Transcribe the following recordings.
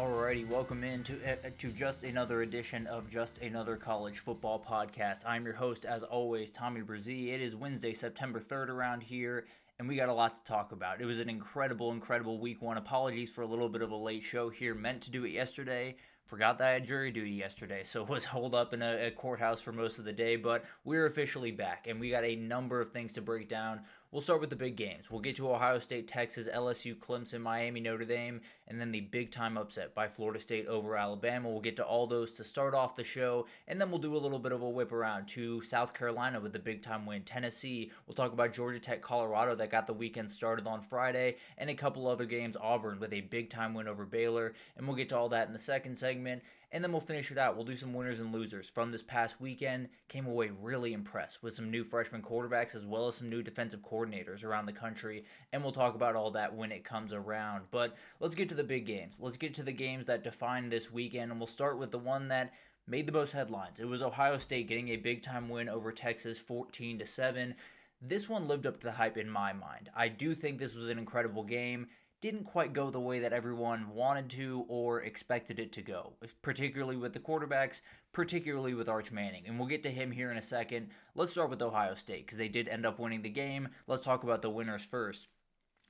Alrighty, welcome in to just another edition of Just Another College Football Podcast. I'm your host, as always, Tommy Brzee. It is Wednesday, September 3rd around here, and we got a lot to talk about. It was an incredible week one. Apologies for a little bit of a late show here. Meant to do it yesterday. Forgot that I had jury duty yesterday, so was holed up in a courthouse for most of the day, but we're officially back, and we got a number of things to break down. We'll start with the big games. We'll get to Ohio State, Texas, LSU, Clemson, Miami, Notre Dame, and then the big-time upset by Florida State over Alabama. We'll get to all those to start off the show, and then we'll do a little bit of a whip around to South Carolina with the big-time win. Tennessee, we'll talk about Georgia Tech, Colorado that got the weekend started on Friday, and a couple other games. Auburn with a big-time win over Baylor, and we'll get to all that in the second segment. And then we'll finish it out. We'll do some winners and losers from this past weekend. Came away really impressed with some new freshman quarterbacks as well as some new defensive coordinators around the country. And we'll talk about all that when it comes around. But let's get to the big games. Let's get to the games that define this weekend. And we'll start with the one that made the most headlines. It was Ohio State getting a big-time win over Texas 14-7. This one lived up to the hype in my mind. I do think this was an incredible game. Didn't quite go the way that everyone wanted to or expected it to go, particularly with the quarterbacks, particularly with Arch Manning. And we'll get to him here in a second. Let's start with Ohio State because they did end up winning the game. Let's talk about the winners first.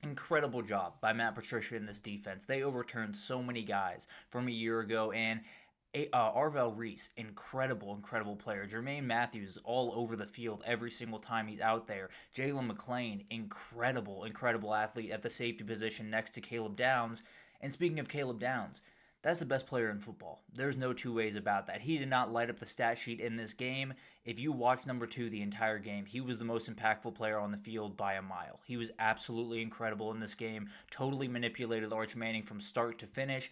Incredible job by Matt Patricia in this defense. They overturned so many guys from a year ago, and Arvell Reese, incredible player. Jermaine Matthews all over the field every single time he's out there. Jalen McLean, incredible athlete at the safety position next to Caleb Downs. And speaking of Caleb Downs, that's the best player in football. There's no two ways about that. He did not light up the stat sheet in this game. If you watch number 2 the entire game, he was the most impactful player on the field by a mile. He was absolutely incredible in this game. Totally manipulated Arch Manning from start to finish.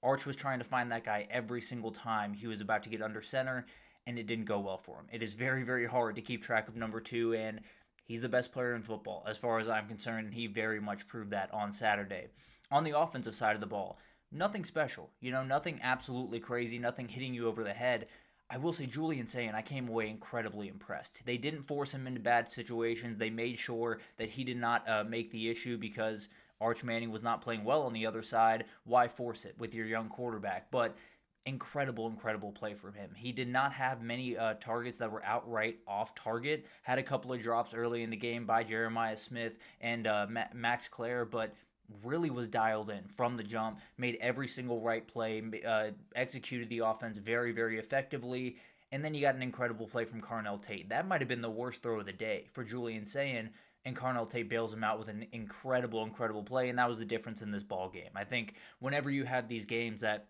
Arch was trying to find that guy every single time he was about to get under center, and it didn't go well for him. It is very hard to keep track of number 2, and he's the best player in football as far as I'm concerned, and he very much proved that on Saturday. On the offensive side of the ball, nothing special. Nothing absolutely crazy, nothing hitting you over the head. I will say Julian Sayin, I came away incredibly impressed. They didn't force him into bad situations. They made sure that he did not make the issue because Arch Manning was not playing well on the other side. Why force it with your young quarterback? But incredible play from him. He did not have many targets that were outright off target. Had a couple of drops early in the game by Jeremiah Smith and Max Clare, but really was dialed in from the jump, made every single right play, executed the offense very effectively. And then you got an incredible play from Carnell Tate. That might have been the worst throw of the day for Julian Sayin, and Carnell Tate bails him out with an incredible play, and that was the difference in this ball game. I think whenever you have these games that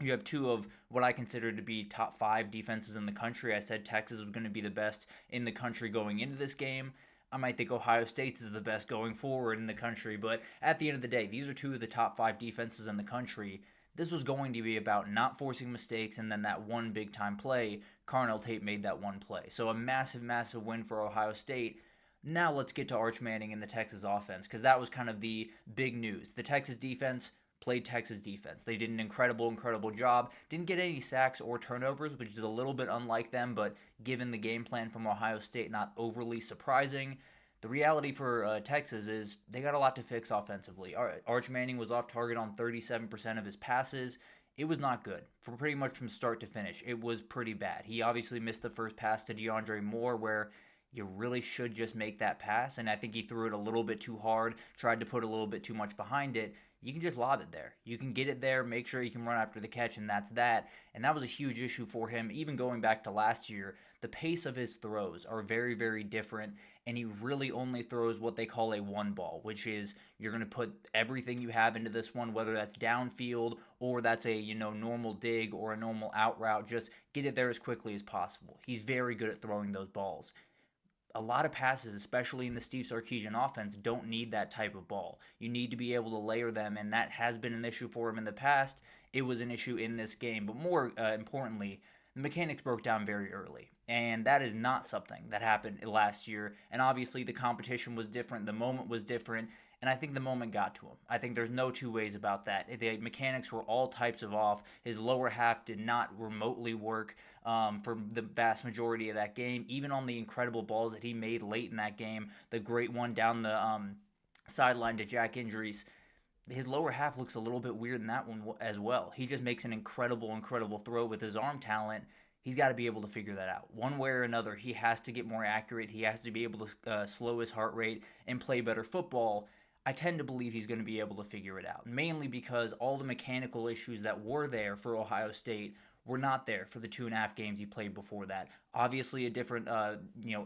you have two of what I consider to be top 5 defenses in the country, I said Texas was going to be the best in the country going into this game. I might think Ohio State's is the best going forward in the country, but at the end of the day, these are 2 of the top 5 defenses in the country. This was going to be about not forcing mistakes, and then that one big-time play, Carnell Tate made that one play. So a massive win for Ohio State. Now let's get to Arch Manning and the Texas offense, because that was kind of the big news. The Texas defense played Texas defense. They did an incredible job. Didn't get any sacks or turnovers, which is a little bit unlike them, but given the game plan from Ohio State, not overly surprising. The reality for Texas is they got a lot to fix offensively. Arch Manning was off target on 37% of his passes. It was not good for pretty much from start to finish. It was pretty bad. He obviously missed the first pass to DeAndre Moore where you really should just make that pass, and I think he threw it a little bit too hard, tried to put a little bit too much behind it. You can just lob it there. You can get it there, make sure you can run after the catch, and that's that. And that was a huge issue for him, even going back to last year. The pace of his throws are very different, and he really only throws what they call a one ball, which is you're going to put everything you have into this one, whether that's downfield or that's a normal dig or a normal out route. Just get it there as quickly as possible. He's very good at throwing those balls. A lot of passes, especially in the Steve Sarkisian offense, don't need that type of ball. You need to be able to layer them, and that has been an issue for him in the past. It was an issue in this game, but more importantly, the mechanics broke down very early, and that is not something that happened last year, and obviously the competition was different, the moment was different, and I think the moment got to him. I think there's no two ways about that. The mechanics were all types of off. His lower half did not remotely work for the vast majority of that game. Even on the incredible balls that he made late in that game, the great one down the sideline to Jack Indries, his lower half looks a little bit weird in that one as well. He just makes an incredible throw with his arm talent. He's got to be able to figure that out. One way or another, he has to get more accurate. He has to be able to slow his heart rate and play better football. I tend to believe he's going to be able to figure it out, mainly because all the mechanical issues that were there for Ohio State were not there for the 2.5 games he played before that. Obviously, a different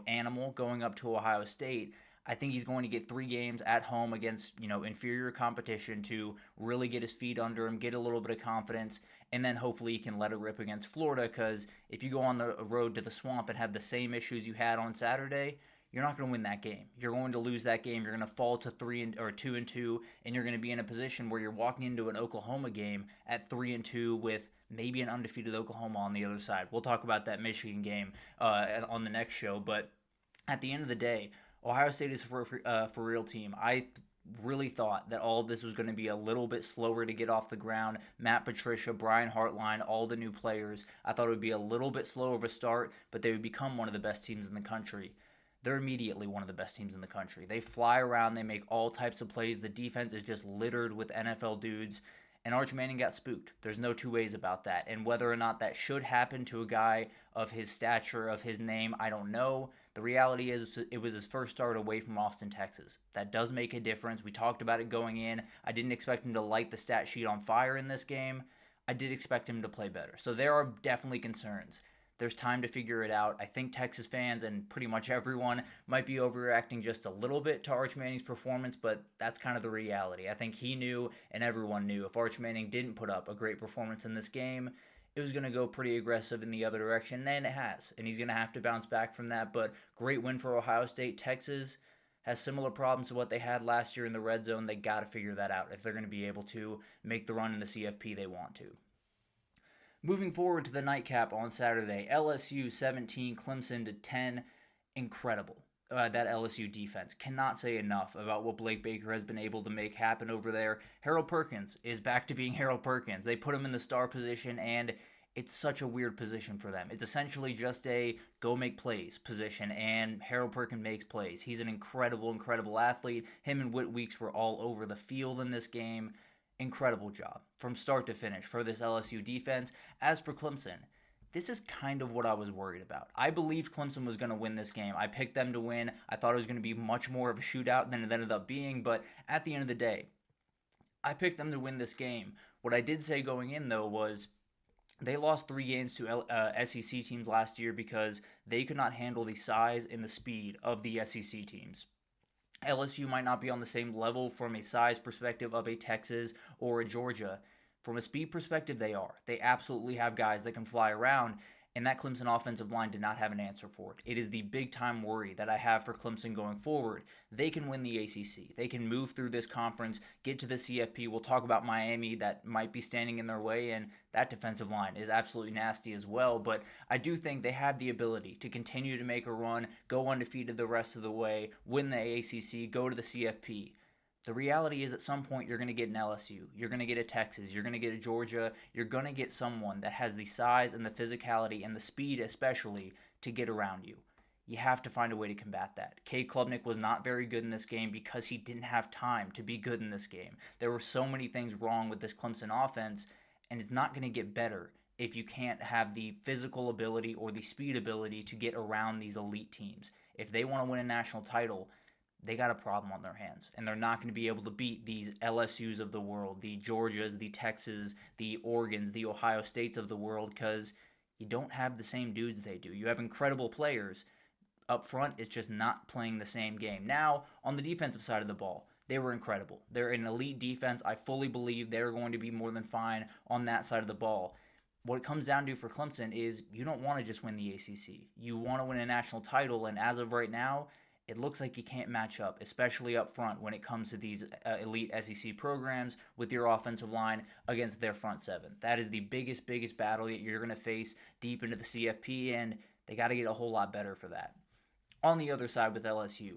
animal going up to Ohio State. I think he's going to get 3 games at home against inferior competition to really get his feet under him, get a little bit of confidence, and then hopefully he can let it rip against Florida. Because if you go on the road to the swamp and have the same issues you had on Saturday, you're not going to win that game. You're going to lose that game. You're going to fall to 2-2, and you're going to be in a position where you're walking into an Oklahoma game at 3-2 with maybe an undefeated Oklahoma on the other side. We'll talk about that Michigan game on the next show, but at the end of the day, Ohio State is a for real team. I really thought that all of this was going to be a little bit slower to get off the ground. Matt Patricia, Brian Hartline, all the new players. I thought it would be a little bit slower of a start, but they would become one of the best teams in the country. They're immediately one of the best teams in the country. They fly around. They make all types of plays. The defense is just littered with NFL dudes. And Arch Manning got spooked. There's no two ways about that. And whether or not that should happen to a guy of his stature, of his name, I don't know. The reality is it was his first start away from Austin, Texas. That does make a difference. We talked about it going in. I didn't expect him to light the stat sheet on fire in this game. I did expect him to play better. So there are definitely concerns. There's time to figure it out. I think Texas fans and pretty much everyone might be overreacting just a little bit to Arch Manning's performance, but that's kind of the reality. I think he knew and everyone knew if Arch Manning didn't put up a great performance in this game, it was going to go pretty aggressive in the other direction, and it has. And he's going to have to bounce back from that, but great win for Ohio State. Texas has similar problems to what they had last year in the red zone. They got to figure that out if they're going to be able to make the run in the CFP they want to. Moving forward to the nightcap on Saturday, LSU 17, Clemson 10. Incredible. That LSU defense. Cannot say enough about what Blake Baker has been able to make happen over there. Harold Perkins is back to being Harold Perkins. They put him in the star position, and it's such a weird position for them. It's essentially just a go make plays position, and Harold Perkins makes plays. He's an incredible athlete. Him and Whit Weeks were all over the field in this game. Incredible job from start to finish for this LSU defense. As for Clemson, this is kind of what I was worried about. I believed Clemson was going to win this game. I picked them to win. I thought it was going to be much more of a shootout than it ended up being, but at the end of the day, I picked them to win this game. What I did say going in, though, was they lost 3 games to SEC teams last year because they could not handle the size and the speed of the SEC teams. LSU might not be on the same level from a size perspective of a Texas or a Georgia. From a speed perspective, they are. They absolutely have guys that can fly around, and that Clemson offensive line did not have an answer for it. It is the big-time worry that I have for Clemson going forward. They can win the ACC. They can move through this conference, get to the CFP. We'll talk about Miami that might be standing in their way, and that defensive line is absolutely nasty as well. But I do think they have the ability to continue to make a run, go undefeated the rest of the way, win the ACC, go to the CFP. The reality is at some point you're going to get an LSU, you're going to get a Texas, you're going to get a Georgia, you're going to get someone that has the size and the physicality and the speed especially to get around you. You have to find a way to combat that. Cade Klubnik was not very good in this game because he didn't have time to be good in this game. There were so many things wrong with this Clemson offense, and it's not going to get better if you can't have the physical ability or the speed ability to get around these elite teams. If they want to win a national title, they got a problem on their hands, and they're not going to be able to beat these LSUs of the world, the Georgias, the Texas, the Oregons, the Ohio States of the world, because you don't have the same dudes they do. You have incredible players. Up front, it's just not playing the same game. Now, on the defensive side of the ball, they were incredible. They're an elite defense. I fully believe they're going to be more than fine on that side of the ball. What it comes down to for Clemson is you don't want to just win the ACC. You want to win a national title, and as of right now, it looks like you can't match up, especially up front when it comes to these elite SEC programs with your offensive line against their front seven. That is the biggest battle that you're going to face deep into the CFP, and they got to get a whole lot better for that. On the other side with LSU,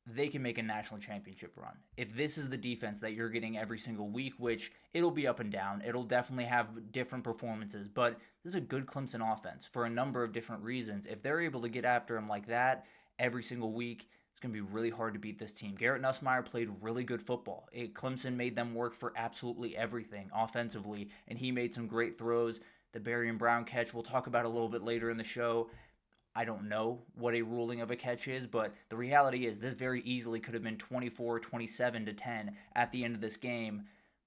they can make a national championship run. If this is the defense that you're getting every single week, which it'll be up and down, it'll definitely have different performances, but this is a good Clemson offense for a number of different reasons. If they're able to get after them like that every single week, It's going to be really hard to beat this team. Garrett Nussmeier played really good football. Clemson made them work for absolutely everything offensively, and he made some great throws. The Berrien Brown catch we'll talk about a little bit later in the show. I don't know what a ruling of a catch is, but the reality is this very easily could have been 24, 27 to 10 at the end of this game,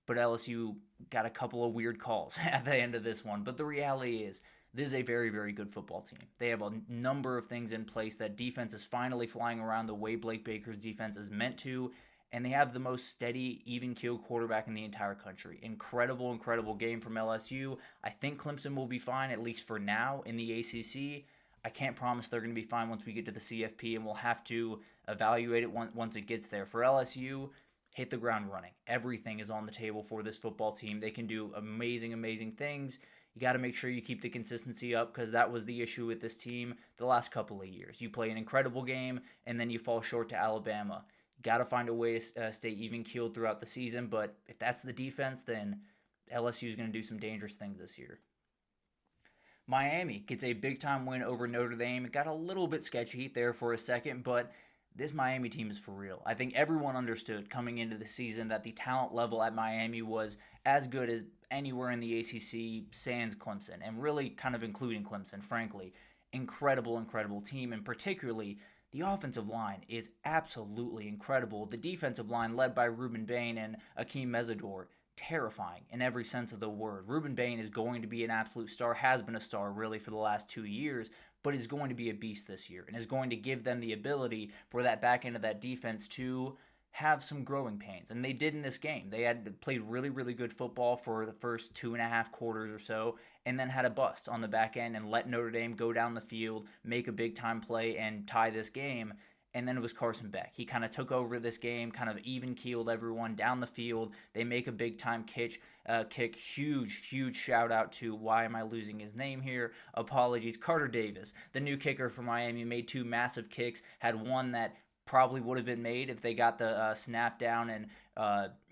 but LSU got a couple of weird calls at the end of this one. But the reality is this is a very, very good football team. They have a number of things in place. That defense is finally flying around the way Blake Baker's defense is meant to, and they have the most steady, even-keeled quarterback in the entire country. Incredible, incredible game from LSU. I think Clemson will be fine, at least for now, in the ACC. I can't promise they're going to be fine once we get to the CFP, and we'll have to evaluate it once it gets there. For LSU, hit the ground running. Everything is on the table for this football team. They can do amazing, amazing things. You got to make sure you keep the consistency up, because that was the issue with this team the last couple of years. You play an incredible game, and then you fall short to Alabama. You got to find a way to stay even-keeled throughout the season, but if that's the defense, then LSU is going to do some dangerous things this year. Miami gets a big-time win over Notre Dame. It got a little bit sketchy there for a second, but this Miami team is for real. I think everyone understood coming into the season that the talent level at Miami was as good as anywhere in the ACC, sans Clemson, and really kind of including Clemson, frankly. Incredible, incredible team, and particularly the offensive line is absolutely incredible. The defensive line, led by Ruben Bain and Akeem Mesidor, terrifying in every sense of the word. Ruben Bain is going to be an absolute star, has been a star really for the last 2 years, but is going to be a beast this year and is going to give them the ability for that back end of that defense to have some growing pains. And they did in this game. They had played really, really good football for the first 2.5 quarters or so, and then had a bust on the back end and let Notre Dame go down the field, make a big-time play, and tie this game. And then it was Carson Beck. He kind of took over this game, kind of even-keeled everyone down the field. They make a big-time kick. Huge, huge shout-out to, why am I losing his name here? Apologies. Carter Davis, the new kicker for Miami, made 2 massive kicks, had one that probably would have been made if they got the snap down and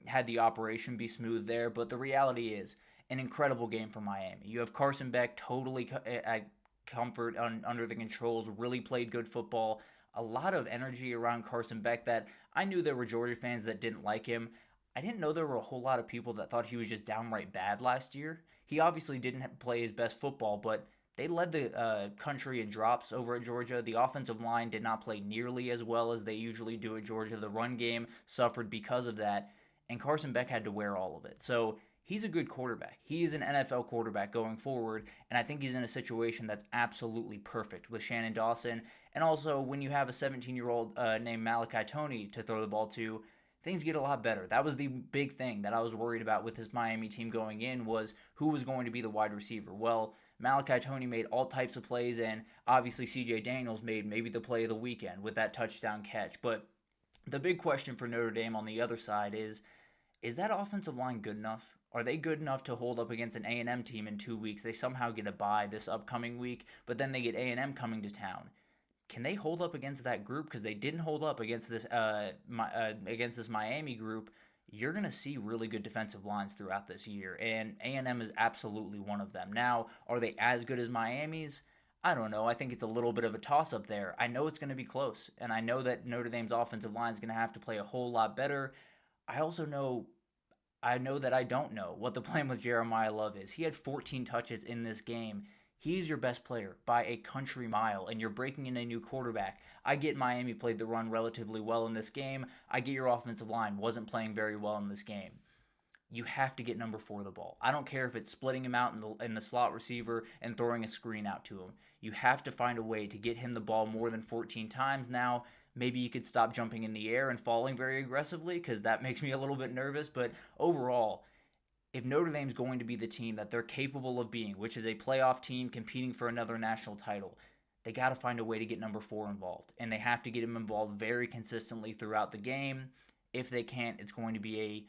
had the operation be smooth there. But the reality is, an incredible game for Miami. You have Carson Beck totally at comfort under the controls, really played good football. A lot of energy around Carson Beck that I knew there were Georgia fans that didn't like him. I didn't know there were a whole lot of people that thought he was just downright bad last year. He obviously didn't play his best football, but they led the country in drops over at Georgia. The offensive line did not play nearly as well as they usually do at Georgia. The run game suffered because of that, and Carson Beck had to wear all of it. So he's a good quarterback. He is an NFL quarterback going forward, and I think he's in a situation that's absolutely perfect with Shannon Dawson. And also, when you have a 17-year-old named Malachi Toney to throw the ball to, things get a lot better. That was the big thing that I was worried about with this Miami team going in, was who was going to be the wide receiver. Well, Malachi Toney made all types of plays, and obviously C.J. Daniels made maybe the play of the weekend with that touchdown catch. But the big question for Notre Dame on the other side is that offensive line good enough? Are they good enough to hold up against an A&M team in 2 weeks? They somehow get a bye this upcoming week, but then they get A&M coming to town. Can they hold up against that group? Because they didn't hold up against this Miami group. You're going to see really good defensive lines throughout this year, and A&M is absolutely one of them. Now, are they as good as Miami's? I don't know. I think it's a little bit of a toss-up there. I know it's going to be close, and I know that Notre Dame's offensive line is going to have to play a whole lot better. I know that I don't know what the plan with Jeremiah Love is. He had 14 touches in this game. He's your best player by a country mile, and you're breaking in a new quarterback. I get Miami played the run relatively well in this game. I get your offensive line wasn't playing very well in this game. You have to get number 4 the ball. I don't care if it's splitting him out in the slot receiver and throwing a screen out to him. You have to find a way to get him the ball more than 14 times. Now, maybe you could stop jumping in the air and falling very aggressively, because that makes me a little bit nervous. But overall, if Notre Dame's going to be the team that they're capable of being, which is a playoff team competing for another national title, they got to find a way to get number 4 involved. And they have to get him involved very consistently throughout the game. If they can't, it's going to be a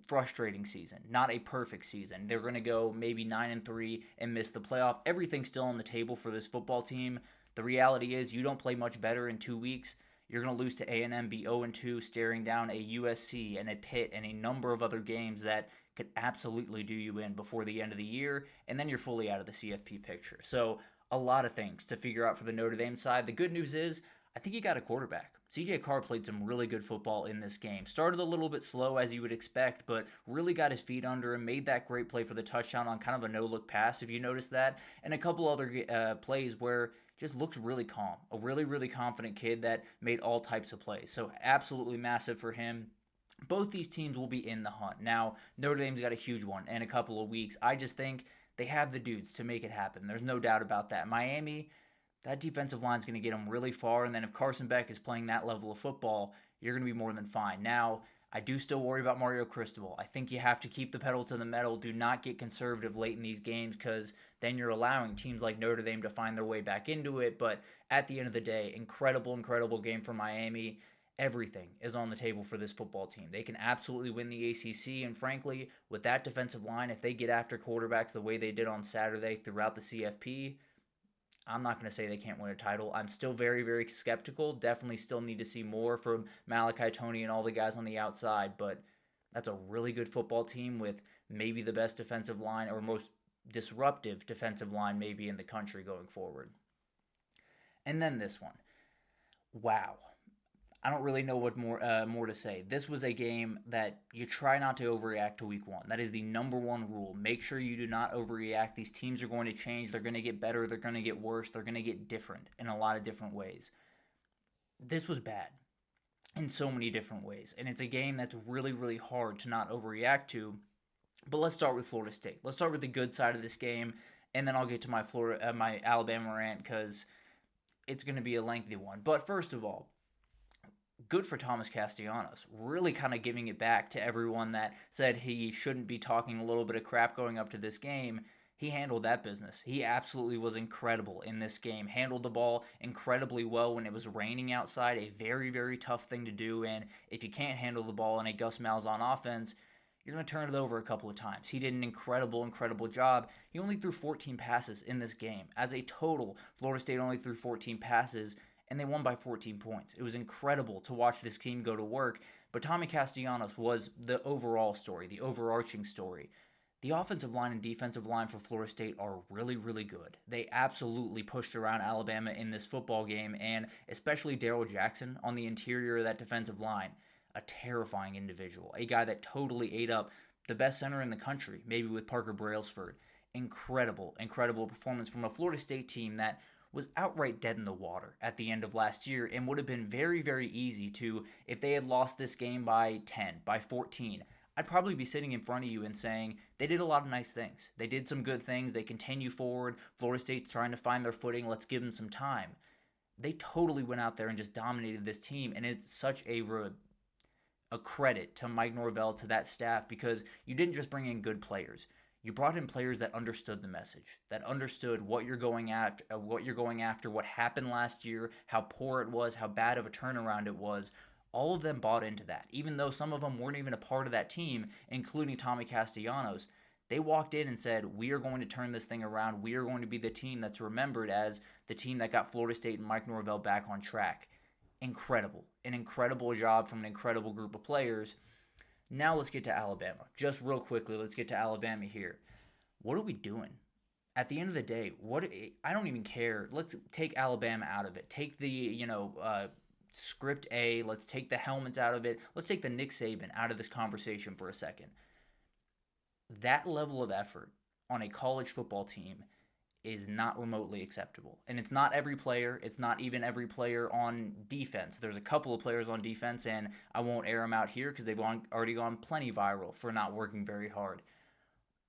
frustrating season, not a perfect season. They're going to go maybe 9-3 and miss the playoff. Everything's still on the table for this football team. The reality is you don't play much better in 2 weeks. You're going to lose to A&M, be 0-2, staring down a USC and a Pitt and a number of other games that could absolutely do you in before the end of the year, and then you're fully out of the CFP picture. So a lot of things to figure out for the Notre Dame side. The good news is I think he got a quarterback. CJ Carr played some really good football in this game. Started a little bit slow as you would expect, but really got his feet under him, made that great play for the touchdown on kind of a no-look pass, if you noticed that, and a couple other plays where just looks really calm. A really, really confident kid that made all types of plays. So absolutely massive for him. Both these teams will be in the hunt. Now, Notre Dame's got a huge one in a couple of weeks. I just think they have the dudes to make it happen. There's no doubt about that. Miami, that defensive line is going to get them really far, and then if Carson Beck is playing that level of football, you're going to be more than fine. Now, I do still worry about Mario Cristobal. I think you have to keep the pedal to the metal. Do not get conservative late in these games because then you're allowing teams like Notre Dame to find their way back into it. But at the end of the day, incredible, incredible game for Miami. Everything is on the table for this football team. They can absolutely win the ACC, and frankly, with that defensive line, if they get after quarterbacks the way they did on Saturday throughout the CFP, I'm not going to say they can't win a title. I'm still very, very skeptical. Definitely still need to see more from Malachi Toney and all the guys on the outside, but that's a really good football team with maybe the best defensive line or most disruptive defensive line maybe in the country going forward. And then this one. Wow. I don't really know what more to say. This was a game that you try not to overreact to week one. That is the number one rule. Make sure you do not overreact. These teams are going to change. They're going to get better. They're going to get worse. They're going to get different in a lot of different ways. This was bad in so many different ways. And it's a game that's really, really hard to not overreact to. But let's start with Florida State. Let's start with the good side of this game, and then I'll get to my Alabama rant because it's going to be a lengthy one. But first of all, good for Thomas Castellanos, really kind of giving it back to everyone that said he shouldn't be talking a little bit of crap going up to this game. He handled that business. He absolutely was incredible in this game. Handled the ball incredibly well when it was raining outside, a very, very tough thing to do. And if you can't handle the ball in a Gus Malzahn offense, you're going to turn it over a couple of times. He did an incredible, incredible job. He only threw 14 passes in this game. As a total, Florida State only threw 14 passes, and they won by 14 points. It was incredible to watch this team go to work, but Tommy Castellanos was the overall story, the overarching story. The offensive line and defensive line for Florida State are really, really good. They absolutely pushed around Alabama in this football game, and especially Darrell Jackson on the interior of that defensive line. A terrifying individual, a guy that totally ate up the best center in the country, maybe with Parker Brailsford. Incredible, incredible performance from a Florida State team that was outright dead in the water at the end of last year and would have been very, very easy to, if they had lost this game by 10, by 14, I'd probably be sitting in front of you and saying they did a lot of nice things. They did some good things. They continue forward. Florida State's trying to find their footing. Let's give them some time. They totally went out there and just dominated this team, and it's such a credit to Mike Norvell, to that staff, because you didn't just bring in good players. You brought in players that understood the message, that understood what you're going after, what happened last year, how poor it was, how bad of a turnaround it was. All of them bought into that, even though some of them weren't even a part of that team, including Tommy Castellanos. They walked in and said, we are going to turn this thing around. We are going to be the team that's remembered as the team that got Florida State and Mike Norvell back on track. Incredible. An incredible job from an incredible group of players. Now let's get to Alabama. Just real quickly, let's get to Alabama here. What are we doing? At the end of the day, I don't even care. Let's take Alabama out of it. Take the, script A. Let's take the helmets out of it. Let's take the Nick Saban out of this conversation for a second. That level of effort on a college football team is not remotely acceptable. And it's not every player. It's not even every player on defense. There's a couple of players on defense, and I won't air them out here because they've already gone plenty viral for not working very hard.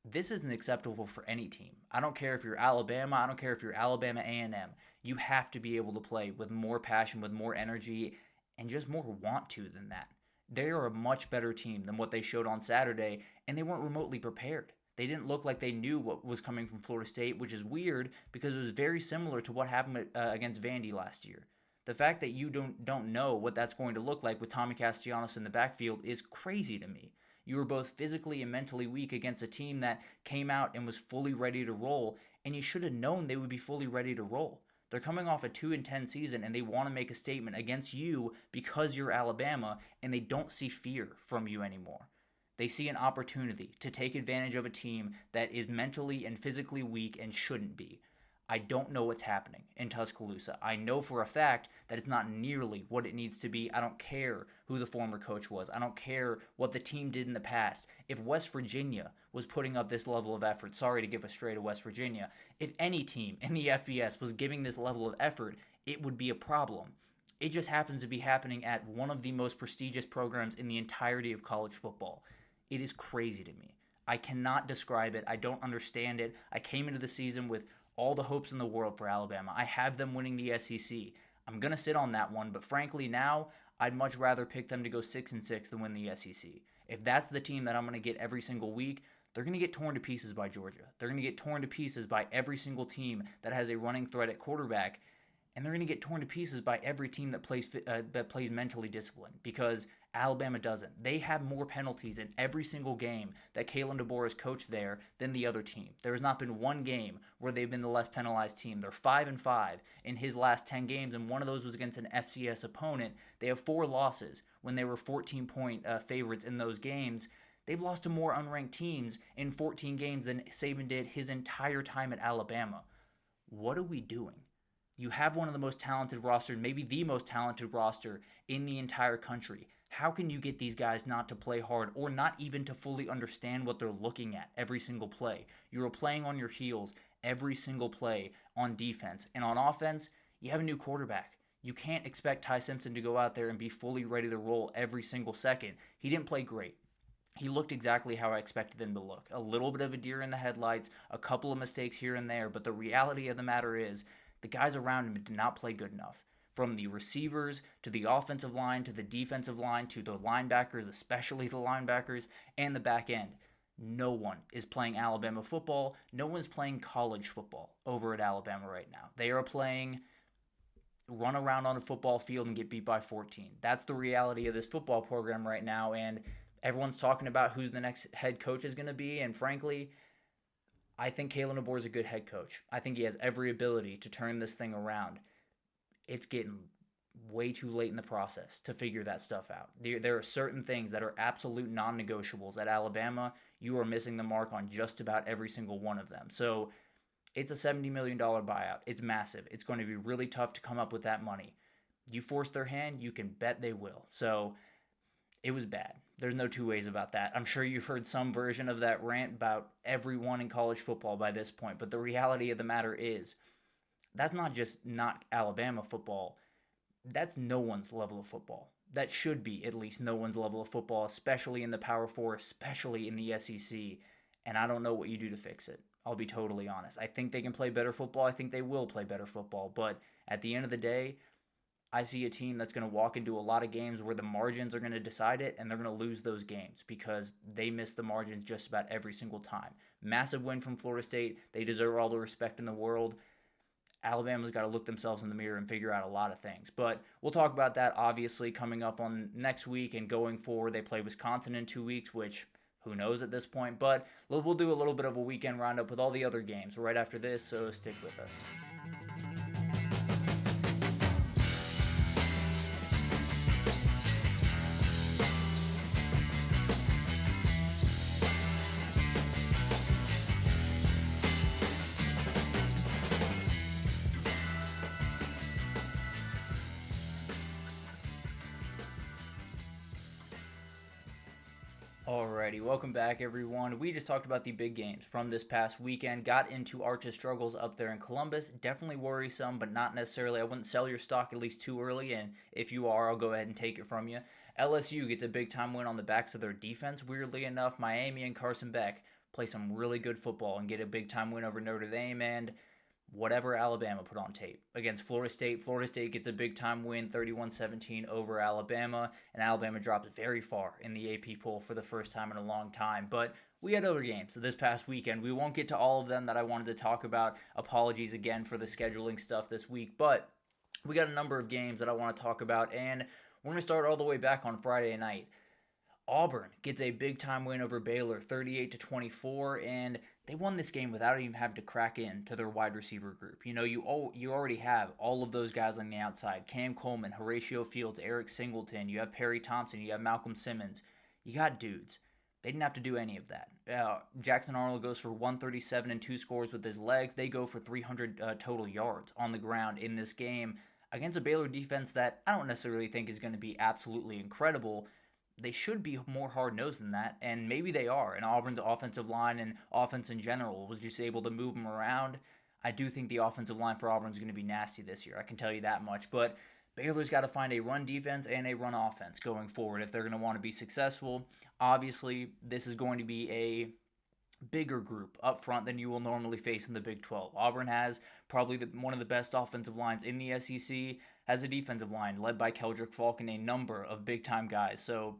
This isn't acceptable for any team. I don't care if you're Alabama. I don't care if you're Alabama A&M. You have to be able to play with more passion, with more energy, and just more want to than that. They are a much better team than what they showed on Saturday, and they weren't remotely prepared. They didn't look like they knew what was coming from Florida State, which is weird because it was very similar to what happened against Vandy last year. The fact that you don't know what that's going to look like with Tommy Castellanos in the backfield is crazy to me. You were both physically and mentally weak against a team that came out and was fully ready to roll, and you should have known they would be fully ready to roll. They're coming off a 2-10 season, and they want to make a statement against you because you're Alabama, and they don't see fear from you anymore. They see an opportunity to take advantage of a team that is mentally and physically weak and shouldn't be. I don't know what's happening in Tuscaloosa. I know for a fact that it's not nearly what it needs to be. I don't care who the former coach was. I don't care what the team did in the past. If West Virginia was putting up this level of effort, sorry to give a stray to West Virginia, if any team in the FBS was giving this level of effort, it would be a problem. It just happens to be happening at one of the most prestigious programs in the entirety of college football. It is crazy to me. I cannot describe it. I don't understand it. I came into the season with all the hopes in the world for Alabama. I have them winning the SEC. I'm going to sit on that one, but frankly now, I'd much rather pick them to go 6-6 than win the SEC. If that's the team that I'm going to get every single week, they're going to get torn to pieces by Georgia. They're going to get torn to pieces by every single team that has a running threat at quarterback, and they're going to get torn to pieces by every team that plays mentally disciplined, because Alabama doesn't. They have more penalties in every single game that Kalen DeBoer has coached there than the other team. There has not been one game where they've been the less penalized team. They're 5-5 in his last 10 games, and one of those was against an FCS opponent. They have 4 losses when they were 14-point favorites in those games. They've lost to more unranked teams in 14 games than Saban did his entire time at Alabama. What are we doing? You have one of the most talented rosters, maybe the most talented roster in the entire country. How can you get these guys not to play hard or not even to fully understand what they're looking at every single play? You're playing on your heels every single play on defense. And on offense, you have a new quarterback. You can't expect Ty Simpson to go out there and be fully ready to roll every single second. He didn't play great. He looked exactly how I expected him to look. A little bit of a deer in the headlights, a couple of mistakes here and there, but the reality of the matter is the guys around him did not play good enough. From the receivers to the offensive line to the defensive line to the linebackers, especially the linebackers, and the back end. No one is playing Alabama football. No one's playing college football over at Alabama right now. They are playing run around on a football field and get beat by 14. That's the reality of this football program right now, and everyone's talking about who's the next head coach is going to be, and frankly, I think Kalen DeBoer is a good head coach. I think he has every ability to turn this thing around. It's getting way too late in the process to figure that stuff out. There are certain things that are absolute non-negotiables at Alabama. You are missing the mark on just about every single one of them. So it's a $70 million buyout. It's massive. It's going to be really tough to come up with that money. You force their hand, you can bet they will. So it was bad. There's no two ways about that. I'm sure you've heard some version of that rant about everyone in college football by this point, but the reality of the matter is that's not just not Alabama football. That's no one's level of football. That should be at least no one's level of football, especially in the Power 4, especially in the SEC, and I don't know what you do to fix it. I'll be totally honest. I think they can play better football. I think they will play better football, but at the end of the day, I see a team that's going to walk into a lot of games where the margins are going to decide it, and they're going to lose those games because they miss the margins just about every single time. Massive win from Florida State. They deserve all the respect in the world. Alabama's got to look themselves in the mirror and figure out a lot of things. But we'll talk about that, obviously, coming up on next week and going forward. They play Wisconsin in 2 weeks, which who knows at this point. But we'll do a little bit of a weekend roundup with all the other games right after this, so stick with us. Alrighty, welcome back everyone. We just talked about the big games from this past weekend, got into Arch's struggles up there in Columbus. Definitely worrisome, but not necessarily. I wouldn't sell your stock at least too early, and if you are, I'll go ahead and take it from you. LSU gets a big-time win on the backs of their defense. Weirdly enough, Miami and Carson Beck play some really good football and get a big-time win over Notre Dame, and whatever Alabama put on tape against Florida State. Florida State gets a big-time win, 31-17 over Alabama, and Alabama drops very far in the AP poll for the first time in a long time. But we had other games this past weekend. We won't get to all of them that I wanted to talk about. Apologies again for the scheduling stuff this week, but we got a number of games that I want to talk about, and we're going to start all the way back on Friday night. Auburn gets a big-time win over Baylor, 38-24, and they won this game without even having to crack into their wide receiver group. You know, you already have all of those guys on the outside. Cam Coleman, Horatio Fields, Eric Singleton. You have Perry Thompson. You have Malcolm Simmons. You got dudes. They didn't have to do any of that. Jackson Arnold goes for 137 and 2 scores with his legs. They go for 300 total yards on the ground in this game against a Baylor defense that I don't necessarily think is going to be absolutely incredible. They should be more hard-nosed than that, and maybe they are. And Auburn's offensive line and offense in general was just able to move them around. I do think the offensive line for Auburn is going to be nasty this year. I can tell you that much. But Baylor's got to find a run defense and a run offense going forward if they're going to want to be successful. Obviously, this is going to be a bigger group up front than you will normally face in the Big 12. Auburn has probably one of the best offensive lines in the SEC, has a defensive line led by Keldrick Falk and a number of big-time guys. So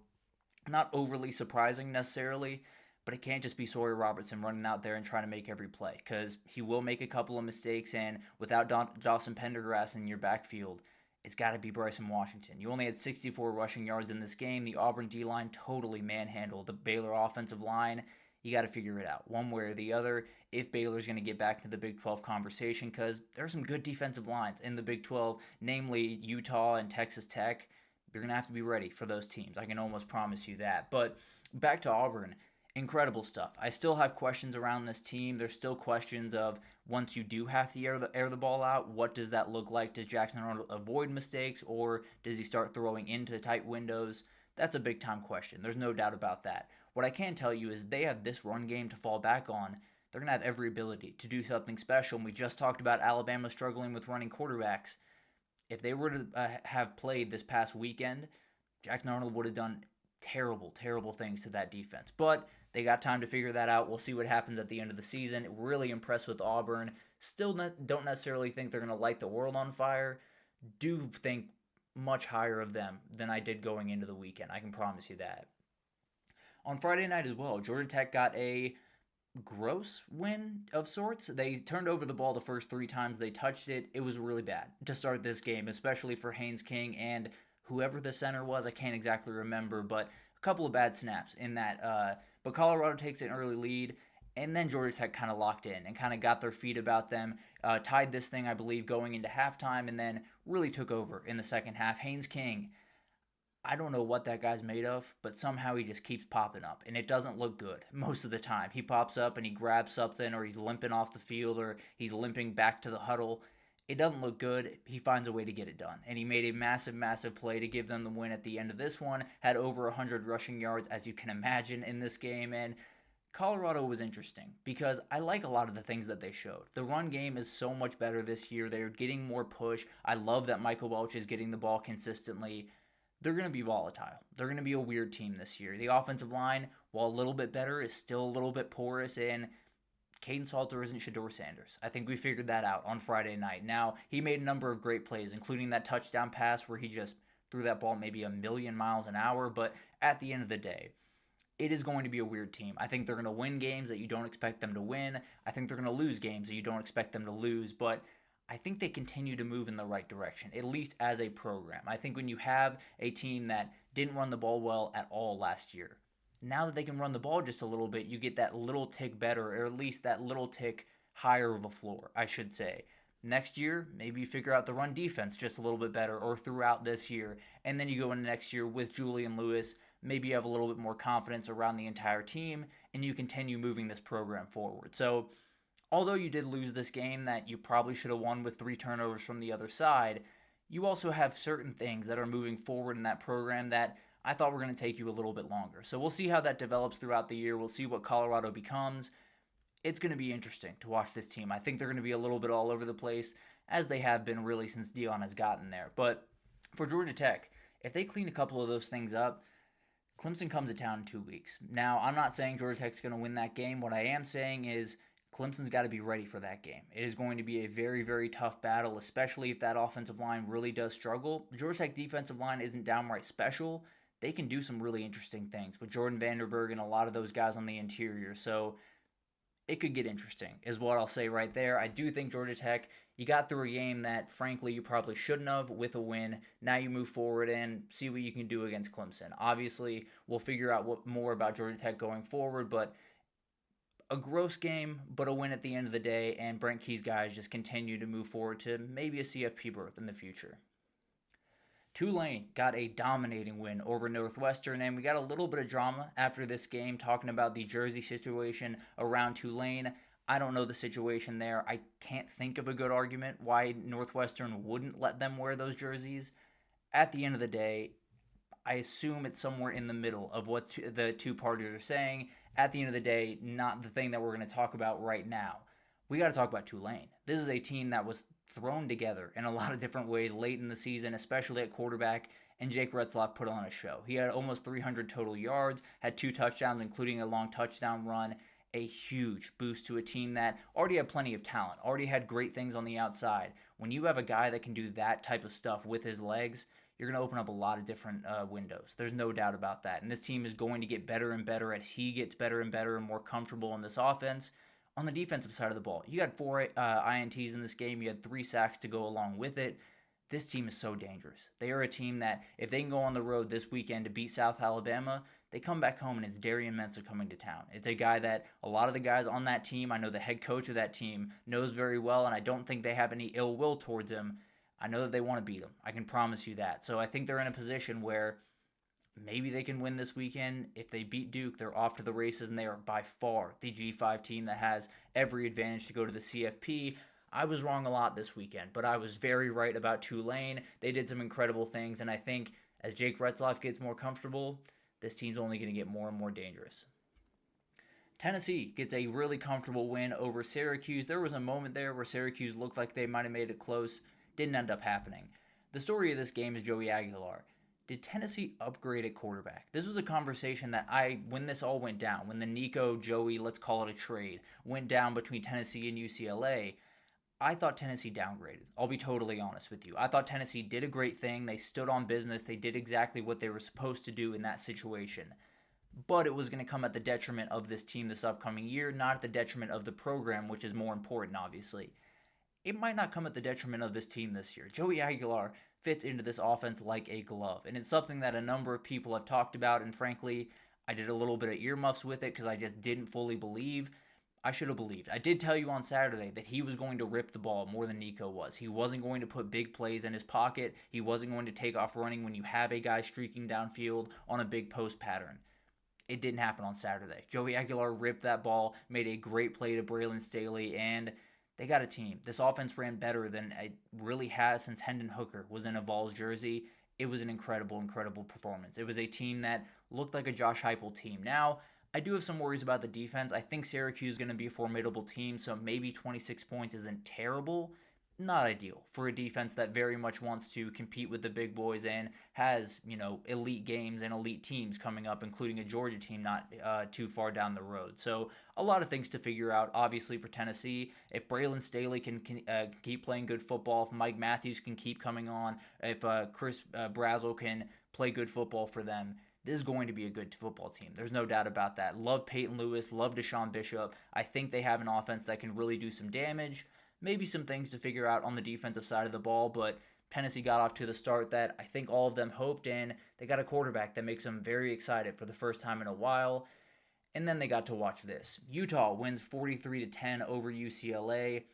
not overly surprising necessarily, but it can't just be Sawyer Robertson running out there and trying to make every play, because he will make a couple of mistakes, and without Dawson Pendergrass in your backfield, it's got to be Bryson Washington. You only had 64 rushing yards in this game. The Auburn D-line totally manhandled the Baylor offensive line. You got to figure it out one way or the other if Baylor's going to get back into the Big 12 conversation, because there are some good defensive lines in the Big 12, namely Utah and Texas Tech. You're going to have to be ready for those teams. I can almost promise you that. But back to Auburn, incredible stuff. I still have questions around this team. There's still questions of, once you do have to air the ball out, what does that look like? Does Jackson Arnold avoid mistakes, or does he start throwing into tight windows? That's a big-time question. There's no doubt about that. What I can tell you is they have this run game to fall back on. They're going to have every ability to do something special. And we just talked about Alabama struggling with running quarterbacks. If they were to have played this past weekend, Jackson Arnold would have done terrible, terrible things to that defense. But they got time to figure that out. We'll see what happens at the end of the season. Really impressed with Auburn. Still don't necessarily think they're going to light the world on fire. Do think much higher of them than I did going into the weekend. I can promise you that. On Friday night as well, Georgia Tech got a gross win of sorts. They turned over the ball the first 3 times they touched it. It was really bad to start this game, especially for Haynes King and whoever the center was. I can't exactly remember, but a couple of bad snaps in that. But Colorado takes an early lead, and then Georgia Tech kind of locked in and kind of got their feet about them, tied this thing, I believe, going into halftime, and then really took over in the second half. Haynes King, I don't know what that guy's made of, but somehow he just keeps popping up, and it doesn't look good most of the time. He pops up and he grabs something, or he's limping off the field, or he's limping back to the huddle. It doesn't look good. He finds a way to get it done, and he made a massive, massive play to give them the win at the end of this one. Had over 100 rushing yards, as you can imagine, in this game, and Colorado was interesting because I like a lot of the things that they showed. The run game is so much better this year. They're getting more push. I love that Michael Welch is getting the ball consistently. They're going to be volatile. They're going to be a weird team this year. The offensive line, while a little bit better, is still a little bit porous, and Caden Salter isn't Shedeur Sanders. I think we figured that out on Friday night. Now, he made a number of great plays, including that touchdown pass where he just threw that ball maybe a million miles an hour, but at the end of the day, it is going to be a weird team. I think they're going to win games that you don't expect them to win. I think they're going to lose games that you don't expect them to lose, but I think they continue to move in the right direction, at least as a program. I think when you have a team that didn't run the ball well at all last year, now that they can run the ball just a little bit, you get that little tick better, or at least that little tick higher of a floor, I should say. Next year, maybe you figure out the run defense just a little bit better, or throughout this year, and then you go into next year with Julian Lewis. Maybe you have a little bit more confidence around the entire team, and you continue moving this program forward. So, although you did lose this game that you probably should have won with 3 turnovers from the other side, you also have certain things that are moving forward in that program that I thought were going to take you a little bit longer. So we'll see how that develops throughout the year. We'll see what Colorado becomes. It's going to be interesting to watch this team. I think they're going to be a little bit all over the place, as they have been really since Dion has gotten there. But for Georgia Tech, if they clean a couple of those things up, Clemson comes to town in 2 weeks. Now, I'm not saying Georgia Tech's going to win that game. What I am saying is Clemson's got to be ready for that game. It is going to be a very, very tough battle, especially if that offensive line really does struggle. The Georgia Tech defensive line isn't downright special. They can do some really interesting things with Jordan Vanderberg and a lot of those guys on the interior. So it could get interesting, is what I'll say right there. I do think Georgia Tech, you got through a game that, frankly, you probably shouldn't have with a win. Now you move forward and see what you can do against Clemson. Obviously, we'll figure out more about Georgia Tech going forward, but a gross game, but a win at the end of the day, and Brent Key's guys just continue to move forward to maybe a CFP berth in the future. Tulane got a dominating win over Northwestern, and we got a little bit of drama after this game talking about the jersey situation around Tulane. I don't know the situation there. I can't think of a good argument why Northwestern wouldn't let them wear those jerseys. At the end of the day, I assume it's somewhere in the middle of what the two parties are saying. At the end of the day, not the thing that we're going to talk about right now. We got to talk about Tulane. This is a team that was thrown together in a lot of different ways late in the season, especially at quarterback, and Jake Retzlaff put on a show. He had almost 300 total yards, had 2 touchdowns, including a long touchdown run. A huge boost to a team that already had plenty of talent, already had great things on the outside. When you have a guy that can do that type of stuff with his legs, you're going to open up a lot of different windows. There's no doubt about that. And this team is going to get better and better as he gets better and better and more comfortable in this offense. On the defensive side of the ball, you had 4 INTs in this game. You had 3 sacks to go along with it. This team is so dangerous. They are a team that if they can go on the road this weekend to beat South Alabama, they come back home and it's Darian Mensah coming to town. It's a guy that a lot of the guys on that team, I know the head coach of that team, knows very well, and I don't think they have any ill will towards him. I know that they want to beat him. I can promise you that. So I think they're in a position where maybe they can win this weekend. If they beat Duke, they're off to the races, and they are by far the G5 team that has every advantage to go to the CFP. I was wrong a lot this weekend, but I was very right about Tulane. They did some incredible things, and I think as Jake Retzlaff gets more comfortable, this team's only going to get more and more dangerous. Tennessee gets a really comfortable win over Syracuse. There was a moment there where Syracuse looked like they might have made it close. Didn't end up happening. The story of this game is Joey Aguilar. Did Tennessee upgrade at quarterback? This was a conversation that when this all went down, when the Nico, Joey, let's call it a trade, went down between Tennessee and UCLA, I thought Tennessee downgraded. I'll be totally honest with you. I thought Tennessee did a great thing. They stood on business. They did exactly what they were supposed to do in that situation. But it was going to come at the detriment of this team this upcoming year, not at the detriment of the program, which is more important, obviously. It might not come at the detriment of this team this year. Joey Aguilar fits into this offense like a glove, and it's something that a number of people have talked about, and frankly, I did a little bit of earmuffs with it because I just didn't fully believe. I should have believed. I did tell you on Saturday that he was going to rip the ball more than Nico was. He wasn't going to put big plays in his pocket. He wasn't going to take off running when you have a guy streaking downfield on a big post pattern. It didn't happen on Saturday. Joey Aguilar ripped that ball, made a great play to Braylon Staley, and they got a team. This offense ran better than it really has since Hendon Hooker was in a Vols jersey. It was an incredible, incredible performance. It was a team that looked like a Josh Heupel team. Now, I do have some worries about the defense. I think Syracuse is going to be a formidable team, so maybe 26 points isn't terrible. Not ideal for a defense that very much wants to compete with the big boys and has, elite games and elite teams coming up, including a Georgia team not too far down the road. So a lot of things to figure out, obviously, for Tennessee. If Braylon Staley can keep playing good football, if Mike Matthews can keep coming on, if Chris Brazzell can play good football for them, this is going to be a good football team. There's no doubt about that. Love Peyton Lewis, love Deshaun Bishop. I think they have an offense that can really do some damage. Maybe some things to figure out on the defensive side of the ball, but Tennessee got off to the start that I think all of them hoped, and they got a quarterback that makes them very excited for the first time in a while. And then they got to watch this. Utah wins 43-10 over UCLA.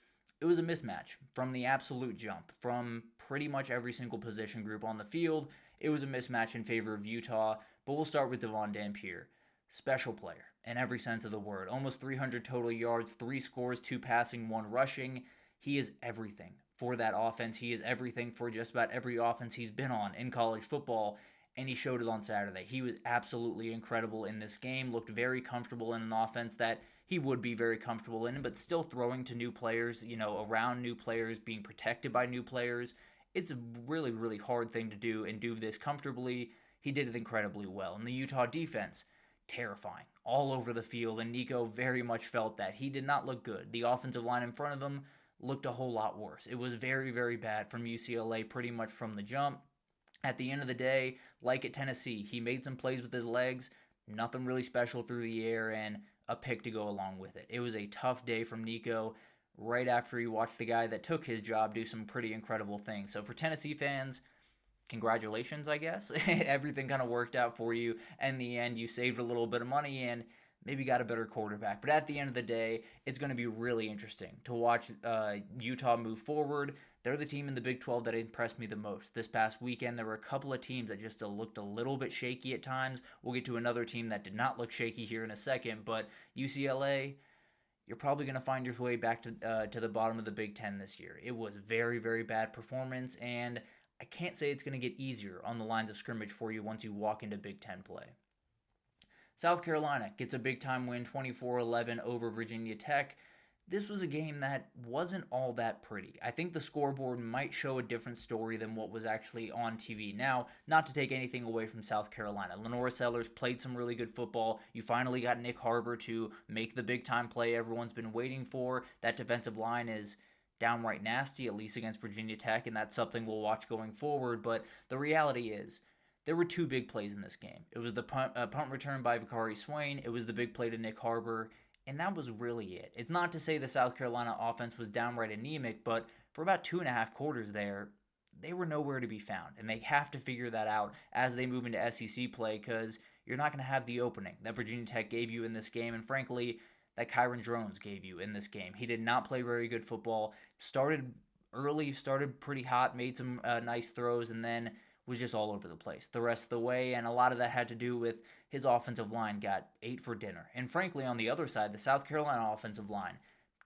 It was a mismatch from the absolute jump. From pretty much every single position group on the field, it was a mismatch in favor of Utah. But we'll start with Devon Dampier. Special player in every sense of the word. Almost 300 total yards, 3 scores, 2 passing, 1 rushing. He is everything for that offense. He is everything for just about every offense he's been on in college football, and he showed it on Saturday. He was absolutely incredible in this game, looked very comfortable in an offense that he would be very comfortable in, but still throwing to new players, around new players, being protected by new players. It's a really, really hard thing to do and do this comfortably. He did it incredibly well. And the Utah defense, terrifying, all over the field, and Nico very much felt that. He did not look good. The offensive line in front of him looked a whole lot worse. It was very, very bad from UCLA pretty much from the jump. At the end of the day, like at Tennessee, he made some plays with his legs, nothing really special through the air, and a pick to go along with it. It was a tough day from Nico right after he watched the guy that took his job do some pretty incredible things. So for Tennessee fans, congratulations, I guess. Everything kind of worked out for you. In the end, you saved a little bit of money, and maybe got a better quarterback. But at the end of the day, it's going to be really interesting to watch Utah move forward. They're the team in the Big 12 that impressed me the most. This past weekend, there were a couple of teams that just looked a little bit shaky at times. We'll get to another team that did not look shaky here in a second, but UCLA, you're probably going to find your way back to the bottom of the Big Ten this year. It was very, very bad performance, and I can't say it's going to get easier on the lines of scrimmage for you once you walk into Big Ten play. South Carolina gets a big-time win, 24-11 over Virginia Tech. This was a game that wasn't all that pretty. I think the scoreboard might show a different story than what was actually on TV. Now, not to take anything away from South Carolina. Lenora Sellers played some really good football. You finally got Nick Harbor to make the big-time play everyone's been waiting for. That defensive line is downright nasty, at least against Virginia Tech, and that's something we'll watch going forward. But the reality is, there were two big plays in this game. It was the punt return by Vakari Swain. It was the big play to Nick Harbor. And that was really it. It's not to say the South Carolina offense was downright anemic, but for about 2.5 quarters there, they were nowhere to be found. And they have to figure that out as they move into SEC play, because you're not going to have the opening that Virginia Tech gave you in this game. And frankly, that Kyron Drones gave you in this game. He did not play very good football. Started early, started pretty hot, made some nice throws, and then was just all over the place the rest of the way, and a lot of that had to do with his offensive line got ate for dinner. And frankly, on the other side, the South Carolina offensive line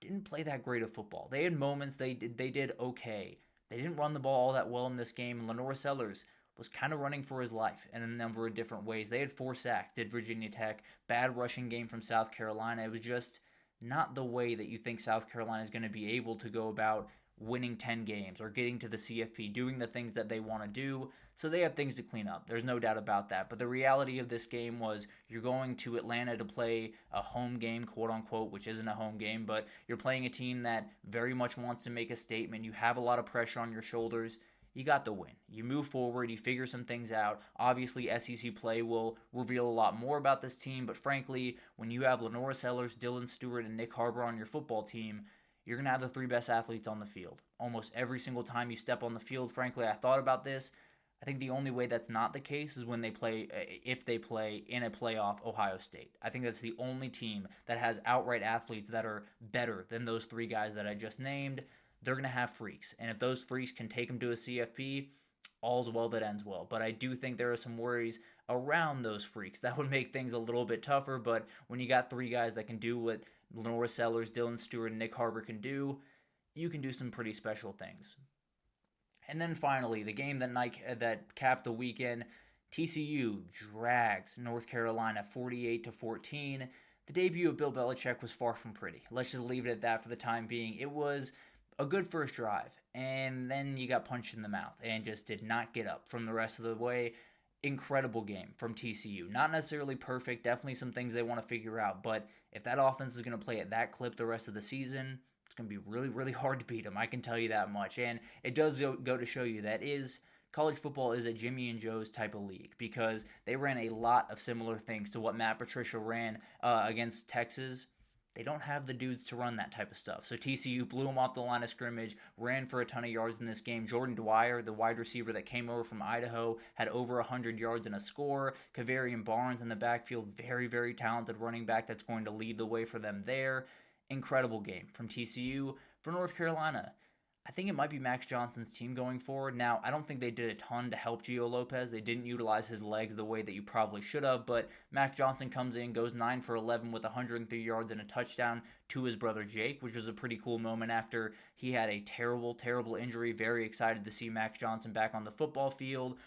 didn't play that great of football. They had moments, they did okay. They didn't run the ball all that well in this game, and Lenora Sellers was kind of running for his life in a number of different ways. They had 4 sacks, did Virginia Tech. Bad rushing game from South Carolina. It was just not the way that you think South Carolina is going to be able to go about winning 10 games or getting to the CFP, doing the things that they want to do. So they have things to clean up. There's no doubt about that. But the reality of this game was you're going to Atlanta to play a home game, quote unquote, which isn't a home game, but you're playing a team that very much wants to make a statement. You have a lot of pressure on your shoulders. You got the win. You move forward. You figure some things out. Obviously, SEC play will reveal a lot more about this team, but frankly, when you have Lenora Sellers, Dylan Stewart, and Nick Harbor on your football team, you're going to have the 3 best athletes on the field. Almost every single time you step on the field, frankly, I thought about this. I think the only way that's not the case is when they play, if they play in a playoff Ohio State. I think that's the only team that has outright athletes that are better than those 3 guys that I just named. They're going to have freaks. And if those freaks can take them to a CFP, all's well that ends well. But I do think there are some worries around those freaks. That would make things a little bit tougher. But when you got 3 guys that can do what Lenora Sellers, Dylan Stewart, and Nick Harbor can do, you can do some pretty special things. And then finally, the game that capped the weekend, TCU drags North Carolina 48-14. The debut of Bill Belichick was far from pretty. Let's just leave it at that for the time being. It was a good first drive, and then you got punched in the mouth and just did not get up from the rest of the way. Incredible game from TCU. Not necessarily perfect, definitely some things they want to figure out, but if that offense is going to play at that clip the rest of the season, it's going to be really, really hard to beat them. I can tell you that much. And it does go to show you that college football is a Jimmy and Joe's type of league, because they ran a lot of similar things to what Matt Patricia ran against Texas. They don't have the dudes to run that type of stuff. So TCU blew them off the line of scrimmage, ran for a ton of yards in this game. Jordan Dwyer, the wide receiver that came over from Idaho, had over 100 yards and a score. Kavarian Barnes in the backfield, very, very talented running back that's going to lead the way for them there. Incredible game from TCU. For North Carolina, I think it might be Max Johnson's team going forward. Now, I don't think they did a ton to help Gio Lopez. They didn't utilize his legs the way that you probably should have, but Max Johnson comes in, goes 9 for 11 with 103 yards and a touchdown to his brother Jake, which was a pretty cool moment after he had a terrible, terrible injury. Very excited to see Max Johnson back on the football field.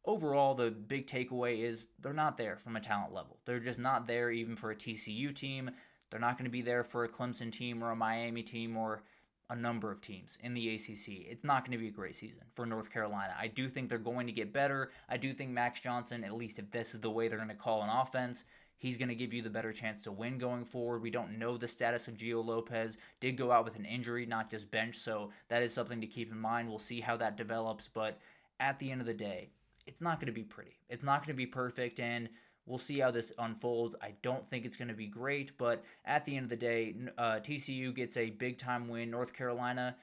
Overall, the big takeaway is they're not there from a talent level. They're just not there even for a TCU team. They're not going to be there for a Clemson team or a Miami team or a number of teams in the ACC. It's not going to be a great season for North Carolina. I do think they're going to get better. I do think Max Johnson, at least if this is the way they're going to call an offense, he's going to give you the better chance to win going forward. We don't know the status of Gio Lopez. Did go out with an injury, not just bench, so that is something to keep in mind. We'll see how that develops, but at the end of the day, it's not going to be pretty. It's not going to be perfect, and we'll see how this unfolds. I don't think it's going to be great, but at the end of the day, TCU gets a big-time win. North Carolina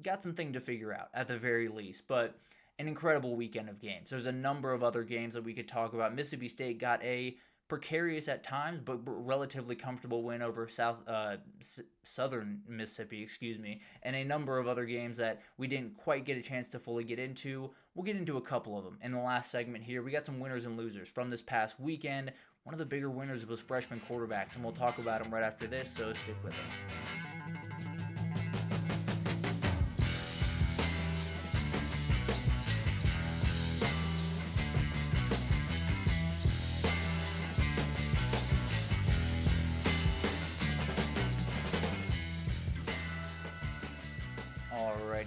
got something to figure out at the very least, but an incredible weekend of games. There's a number of other games that we could talk about. Mississippi State got a precarious at times, but relatively comfortable win over Southern Mississippi, and a number of other games that we didn't quite get a chance to fully get into. We'll get into a couple of them in the last segment here. We got some winners and losers from this past weekend. One of the bigger winners was freshman quarterbacks, and we'll talk about them right after this, so stick with us.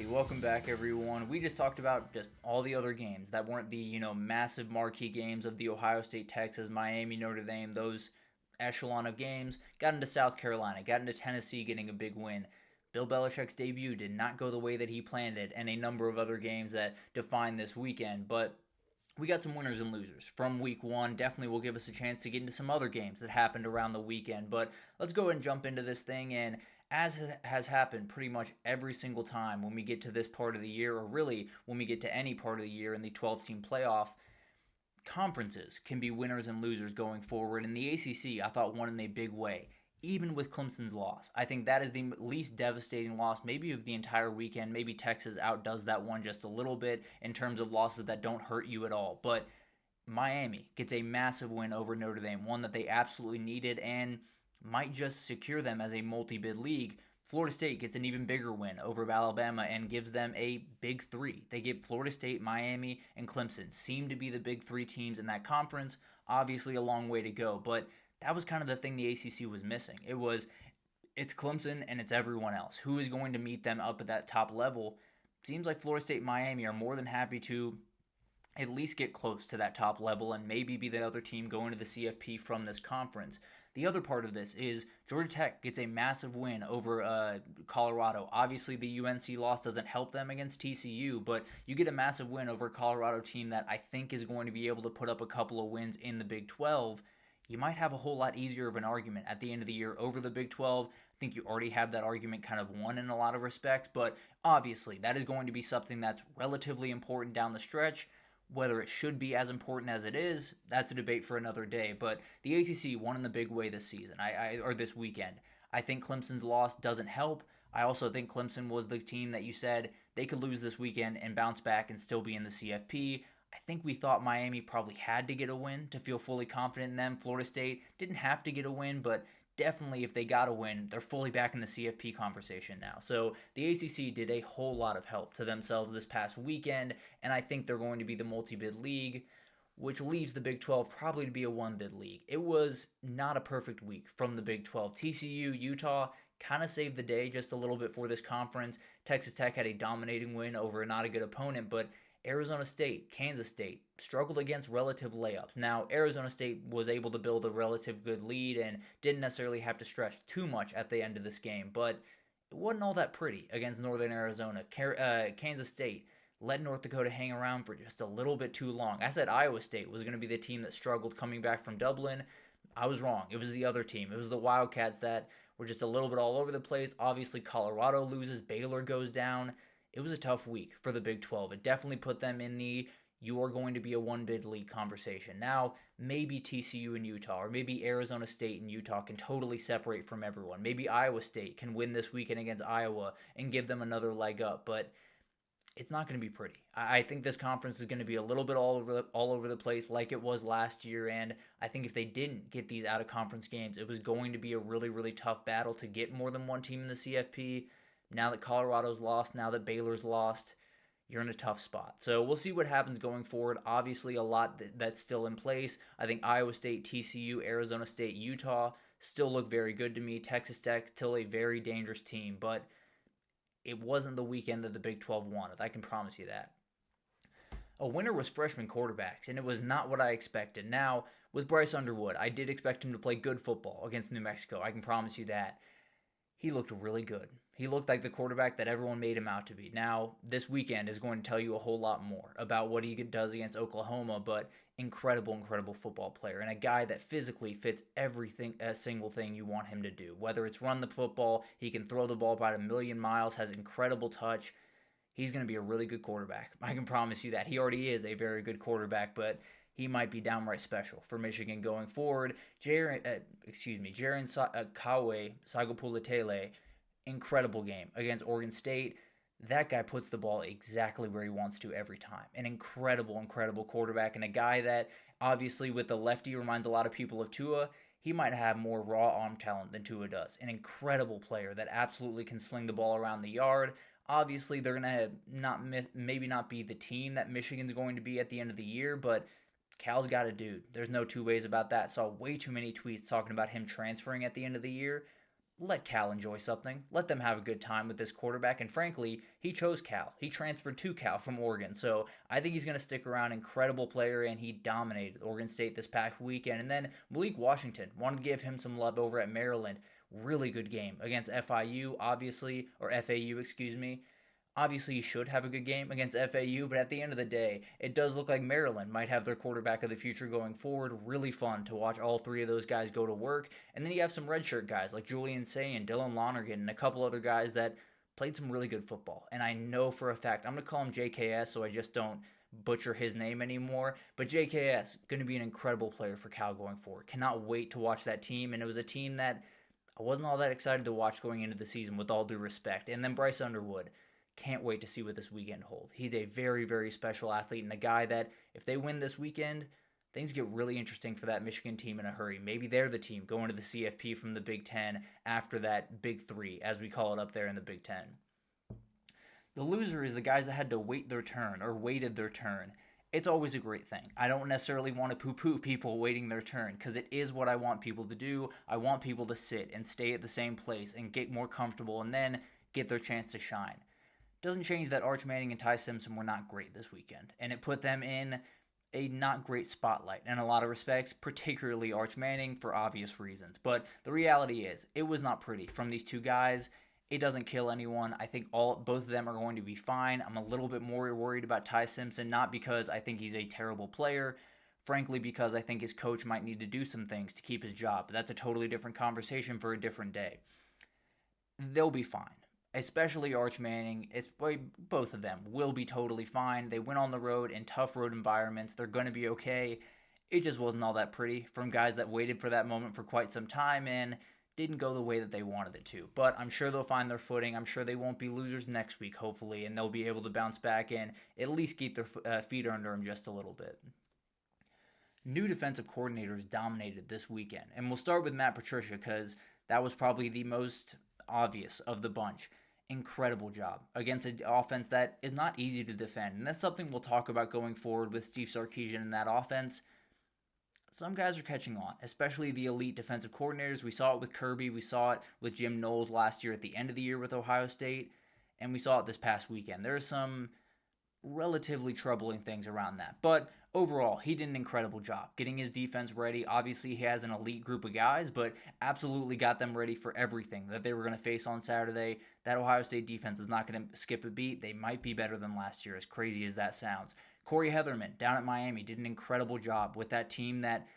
Welcome back, everyone. We just talked about just all the other games that weren't the, massive marquee games of the Ohio State, Texas, Miami, Notre Dame, those echelon of games. Got into South Carolina, got into Tennessee getting a big win. Bill Belichick's debut did not go the way that he planned it, and a number of other games that defined this weekend. But we got some winners and losers from week one. Definitely will give us a chance to get into some other games that happened around the weekend. But let's go ahead and jump into this thing. And as has happened pretty much every single time when we get to this part of the year, or really when we get to any part of the year in the 12-team playoff, conferences can be winners and losers going forward. And the ACC, I thought, won in a big way, even with Clemson's loss. I think that is the least devastating loss maybe of the entire weekend. Maybe Texas outdoes that one just a little bit in terms of losses that don't hurt you at all. But Miami gets a massive win over Notre Dame, one that they absolutely needed and might just secure them as a multi-bid league. Florida State gets an even bigger win over Alabama and gives them a big three. They give Florida State, Miami, and Clemson seem to be the big three teams in that conference. Obviously a long way to go, but that was kind of the thing the ACC was missing. It's Clemson and it's everyone else. Who is going to meet them up at that top level? Seems like Florida State and Miami are more than happy to at least get close to that top level and maybe be the other team going to the CFP from this conference. The other part of this is Georgia Tech gets a massive win over Colorado. Obviously, the UNC loss doesn't help them against TCU, but you get a massive win over a Colorado team that I think is going to be able to put up a couple of wins in the Big 12. You might have a whole lot easier of an argument at the end of the year over the Big 12. I think you already have that argument kind of won in a lot of respects, but obviously that is going to be something that's relatively important down the stretch. Whether it should be as important as it is, that's a debate for another day. But the ACC won in the big way this season, or this weekend. I think Clemson's loss doesn't help. I also think Clemson was the team that you said they could lose this weekend and bounce back and still be in the CFP. I think we thought Miami probably had to get a win to feel fully confident in them. Florida State didn't have to get a win, but definitely if they got a win, they're fully back in the CFP conversation now. So the ACC did a whole lot of help to themselves this past weekend, and I think they're going to be the multi-bid league, which leaves the Big 12 probably to be a one-bid league. It was not a perfect week from the Big 12. TCU, Utah kind of saved the day just a little bit for this conference. Texas Tech had a dominating win over a not a good opponent, but Arizona State, Kansas State struggled against relative layups. Now, Arizona State was able to build a relative good lead and didn't necessarily have to stress too much at the end of this game, but it wasn't all that pretty against Northern Arizona. Kansas State let North Dakota hang around for just a little bit too long. I said Iowa State was going to be the team that struggled coming back from Dublin. I was wrong. It was the other team. It was the Wildcats that were just a little bit all over the place. Obviously, Colorado loses. Baylor goes down. It was a tough week for the Big 12. It definitely put them in the you are going to be a one-bid league conversation. Now, maybe TCU and Utah, or maybe Arizona State and Utah can totally separate from everyone. Maybe Iowa State can win this weekend against Iowa and give them another leg up, but it's not going to be pretty. I think this conference is going to be a little bit all over the place like it was last year, and I think if they didn't get these out-of-conference games, it was going to be a really, really tough battle to get more than one team in the CFP. Now that Colorado's lost, now that Baylor's lost, you're in a tough spot. So we'll see what happens going forward. Obviously, a lot that's still in place. I think Iowa State, TCU, Arizona State, Utah still look very good to me. Texas Tech, still a very dangerous team, but it wasn't the weekend that the Big 12 wanted. I can promise you that. A winner was freshman quarterbacks, and it was not what I expected. Now, with Bryce Underwood, I did expect him to play good football against New Mexico. I can promise you that. He looked really good. He looked like the quarterback that everyone made him out to be. Now, this weekend is going to tell you a whole lot more about what he does against Oklahoma, but incredible football player and a guy that physically fits everything, a single thing you want him to do. Whether it's run the football, he can throw the ball about 1,000,000 miles, has incredible touch. He's going to be a really good quarterback. I can promise you that. He already is a very good quarterback, but he might be downright special for Michigan going forward. Jaren Kawe Sagapulitele, incredible game against Oregon State. That guy puts the ball exactly where he wants to every time. An incredible, incredible quarterback, and a guy that obviously with the lefty reminds a lot of people of Tua. He might have more raw arm talent than Tua does. An incredible player that absolutely can sling the ball around the yard. Obviously, they're going to maybe not be the team that Michigan's going to be at the end of the year, but Cal's got a dude. There's no two ways about that. Saw way too many tweets talking about him transferring at the end of the year. Let Cal enjoy something. Let them have a good time with this quarterback. And frankly, he chose Cal. He transferred to Cal from Oregon. So I think he's going to stick around. Incredible player, and he dominated Oregon State this past weekend. And then Malik Washington, wanted to give him some love over at Maryland. Really good game against FIU, obviously, or FAU, excuse me. Obviously, he should have a good game against FAU, but at the end of the day, it does look like Maryland might have their quarterback of the future going forward. Really fun to watch all three of those guys go to work. And then you have some redshirt guys like Julian Sayin, Dylan Lonergan, and a couple other guys that played some really good football. And I know for a fact, I'm going to call him JKS so I just don't butcher his name anymore. But JKS, going to be an incredible player for Cal going forward. Cannot wait to watch that team. And it was a team that I wasn't all that excited to watch going into the season, with all due respect. And then Bryce Underwood. Can't wait to see what this weekend holds. He's a very, very special athlete, and a guy that, if they win this weekend, things get really interesting for that Michigan team in a hurry. Maybe they're the team going to the CFP from the Big Ten after that Big Three, as we call it up there in the Big Ten. The loser is the guys that had to wait their turn or waited their turn. It's always a great thing. I don't necessarily want to poo-poo people waiting their turn, because it is what I want people to do. I want people to sit and stay at the same place and get more comfortable and then get their chance to shine. Doesn't change that Arch Manning and Ty Simpson were not great this weekend, and it put them in a not great spotlight in a lot of respects, particularly Arch Manning for obvious reasons. But the reality is, it was not pretty from these two guys. It doesn't kill anyone. I think both of them are going to be fine. I'm a little bit more worried about Ty Simpson, not because I think he's a terrible player, frankly because I think his coach might need to do some things to keep his job. But that's a totally different conversation for a different day. They'll be fine. Especially Arch Manning, both of them will be totally fine. They went on the road in tough road environments. They're going to be okay. It just wasn't all that pretty from guys that waited for that moment for quite some time and didn't go the way that they wanted it to. But I'm sure they'll find their footing. I'm sure they won't be losers next week, hopefully, and they'll be able to bounce back and at least keep their feet under them just a little bit. New defensive coordinators dominated this weekend. And we'll start with Matt Patricia because that was probably the most obvious of the bunch. Incredible job against an offense that is not easy to defend. And that's something we'll talk about going forward with Steve Sarkisian in that offense. Some guys are catching on, especially the elite defensive coordinators. We saw it with Kirby. We saw it with Jim Knowles last year at the end of the year with Ohio State. And we saw it this past weekend. There are some relatively troubling things around that. But overall, he did an incredible job getting his defense ready. Obviously, he has an elite group of guys, but absolutely got them ready for everything that they were going to face on Saturday. That Ohio State defense is not going to skip a beat. They might be better than last year, as crazy as that sounds. Corey Heatherman down at Miami did an incredible job with that team that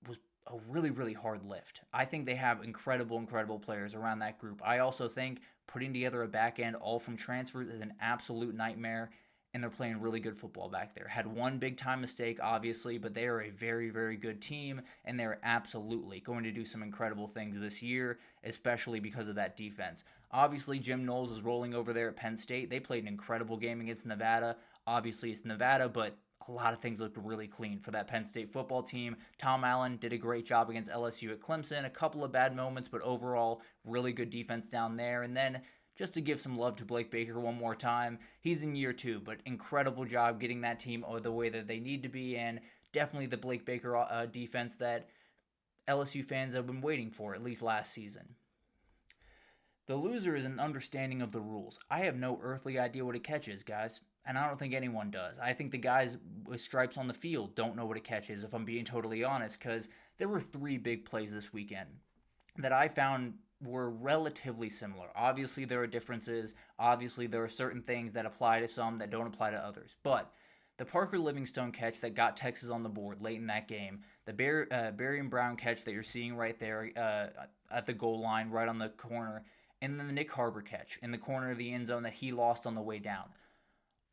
was a really, really hard lift. I think they have incredible, incredible players around that group. I also think putting together a back end all from transfers is an absolute nightmare. And they're playing really good football back there. Had one big-time mistake, obviously, but they are a very, very good team, and they're absolutely going to do some incredible things this year, especially because of that defense. Obviously, Jim Knowles is rolling over there at Penn State. They played an incredible game against Nevada. Obviously, it's Nevada, but a lot of things looked really clean for that Penn State football team. Tom Allen did a great job against LSU at Clemson. A couple of bad moments, but overall, really good defense down there. And then just to give some love to Blake Baker one more time, he's in year 2, but incredible job getting that team the way that they need to be, and definitely the Blake Baker defense that LSU fans have been waiting for, at least last season. The loser is an understanding of the rules. I have no earthly idea what a catch is, guys, and I don't think anyone does. I think the guys with stripes on the field don't know what a catch is, if I'm being totally honest, because there were 3 big plays this weekend that I found were relatively similar. Obviously, there are differences. Obviously, there are certain things that apply to some that don't apply to others. But the Parker Livingstone catch that got Texas on the board late in that game, the Barian Brown catch that you're seeing right there at the goal line, right on the corner, and then the Nick Harbor catch in the corner of the end zone that he lost on the way down.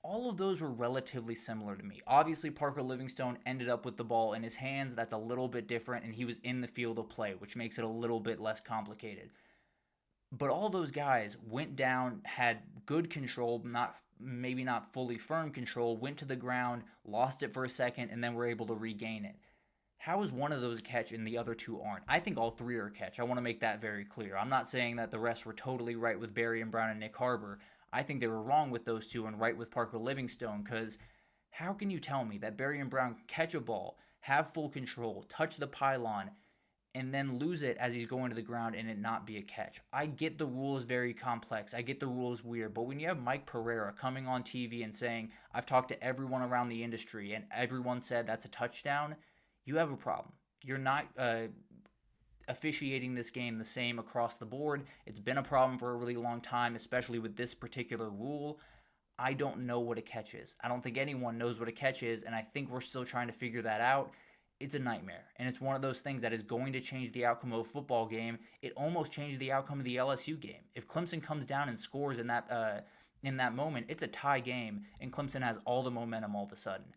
all of those were relatively similar to me. Obviously, Parker Livingstone ended up with the ball in his hands. That's a little bit different, and he was in the field of play, which makes it a little bit less complicated. But all those guys went down, had good control, maybe not fully firm control, went to the ground, lost it for a second, and then were able to regain it. How is one of those a catch and the other two aren't? I think all three are a catch. I want to make that very clear. I'm not saying that the rest were totally right with Barry and Brown and Nick Harbor. I think they were wrong with those two and right with Parker Livingstone, because how can you tell me that Barry and Brown catch a ball, have full control, touch the pylon, and then lose it as he's going to the ground and it not be a catch? I get the rule is very complex. I get the rule is weird. But when you have Mike Pereira coming on TV and saying, I've talked to everyone around the industry and everyone said that's a touchdown, you have a problem. You're not officiating this game the same across the board. It's been a problem for a really long time, especially with this particular rule. I don't know what a catch is. I don't think anyone knows what a catch is, and I think we're still trying to figure that out. It's a nightmare, and it's one of those things that is going to change the outcome of a football game. It almost changed the outcome of the LSU game. If Clemson comes down and scores in that moment, it's a tie game, and Clemson has all the momentum all of a sudden.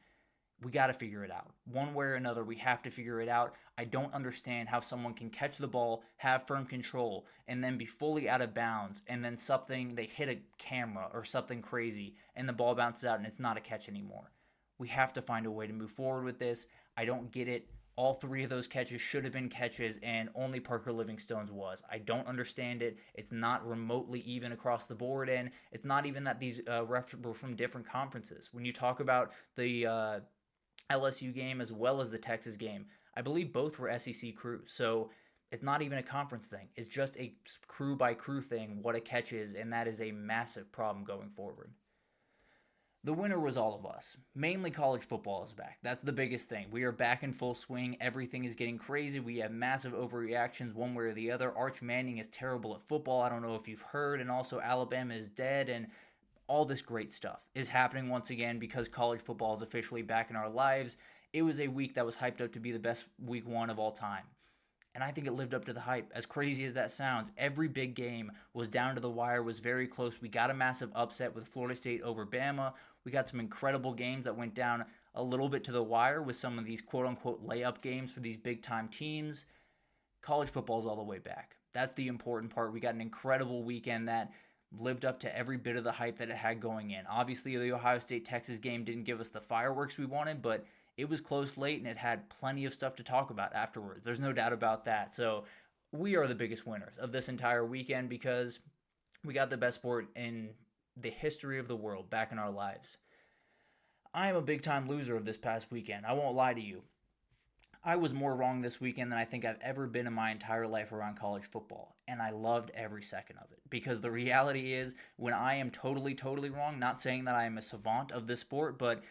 We got to figure it out. One way or another, we have to figure it out. I don't understand how someone can catch the ball, have firm control, and then be fully out of bounds, and then they hit a camera or something crazy, and the ball bounces out, and it's not a catch anymore. We have to find a way to move forward with this. I don't get it. All three of those catches should have been catches, and only Parker Livingstone's was. I don't understand it. It's not remotely even across the board, and it's not even that these refs were from different conferences. When you talk about the LSU game as well as the Texas game, I believe both were SEC crews. So it's not even a conference thing. It's just a crew by crew thing, what a catch is, and that is a massive problem going forward. The winner was all of us. Mainly college football is back. That's the biggest thing. We are back in full swing. Everything is getting crazy. We have massive overreactions one way or the other. Arch Manning is terrible at football. I don't know if you've heard. And also Alabama is dead. And all this great stuff is happening once again because college football is officially back in our lives. It was a week that was hyped up to be the best week one of all time. And I think it lived up to the hype. As crazy as that sounds, every big game was down to the wire, was very close. We got a massive upset with Florida State over Bama. We got some incredible games that went down a little bit to the wire with some of these quote-unquote layup games for these big-time teams. College football is all the way back. That's the important part. We got an incredible weekend that lived up to every bit of the hype that it had going in. Obviously, the Ohio State-Texas game didn't give us the fireworks we wanted, but it was close late, and it had plenty of stuff to talk about afterwards. There's no doubt about that. So we are the biggest winners of this entire weekend because we got the best sport in the history of the world back in our lives. I am a big-time loser of this past weekend. I won't lie to you. I was more wrong this weekend than I think I've ever been in my entire life around college football, and I loved every second of it. Because the reality is, when I am totally wrong, not saying that I am a savant of this sport, but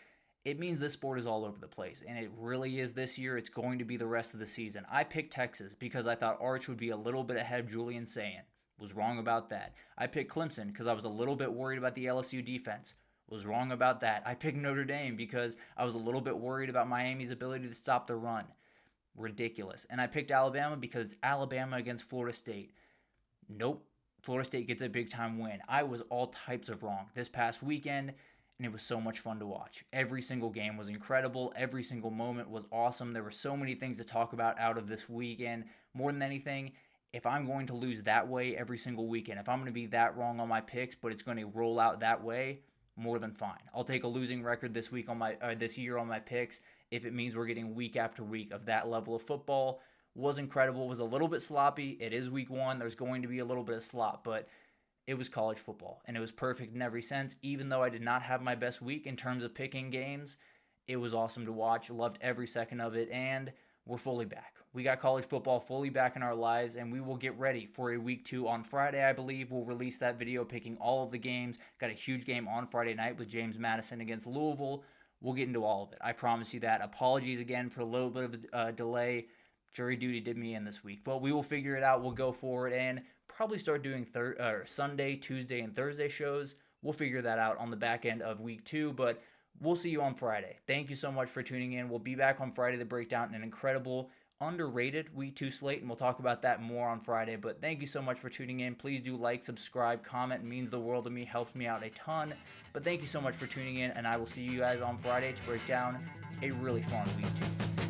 it means this sport is all over the place, and it really is this year. It's going to be the rest of the season. I picked Texas because I thought Arch would be a little bit ahead of Julian Sayin. Was wrong about that. I picked Clemson because I was a little bit worried about the LSU defense. Was wrong about that. I picked Notre Dame because I was a little bit worried about Miami's ability to stop the run. Ridiculous. And I picked Alabama because it's Alabama against Florida State. Nope. Florida State gets a big-time win. I was all types of wrong this past weekend, and it was so much fun to watch. Every single game was incredible. Every single moment was awesome. There were so many things to talk about out of this weekend. More than anything, if I'm going to lose that way every single weekend, if I'm going to be that wrong on my picks, but it's going to roll out that way, more than fine. I'll take a losing record this year on my picks if it means we're getting week after week of that level of football. Was incredible. Was a little bit sloppy. It is week one. There's going to be a little bit of slop, but it was college football, and it was perfect in every sense. Even though I did not have my best week in terms of picking games, it was awesome to watch. Loved every second of it, and we're fully back. We got college football fully back in our lives, and we will get ready for a week 2 on Friday, I believe. We'll release that video picking all of the games. Got a huge game on Friday night with James Madison against Louisville. We'll get into all of it. I promise you that. Apologies again for a little bit of a delay. Jury duty did me in this week, but we will figure it out. We'll go forward and probably start doing Sunday, Tuesday, and Thursday shows. We'll figure that out on the back end of week 2, but we'll see you on Friday. Thank you so much for tuning in. We'll be back on Friday to break down an incredible underrated week 2 slate, and we'll talk about that more on Friday. But thank you so much for tuning in. Please do like, subscribe, comment. It means the world to me, helps me out a ton. But thank you so much for tuning in, and I will see you guys on Friday to break down a really fun week 2.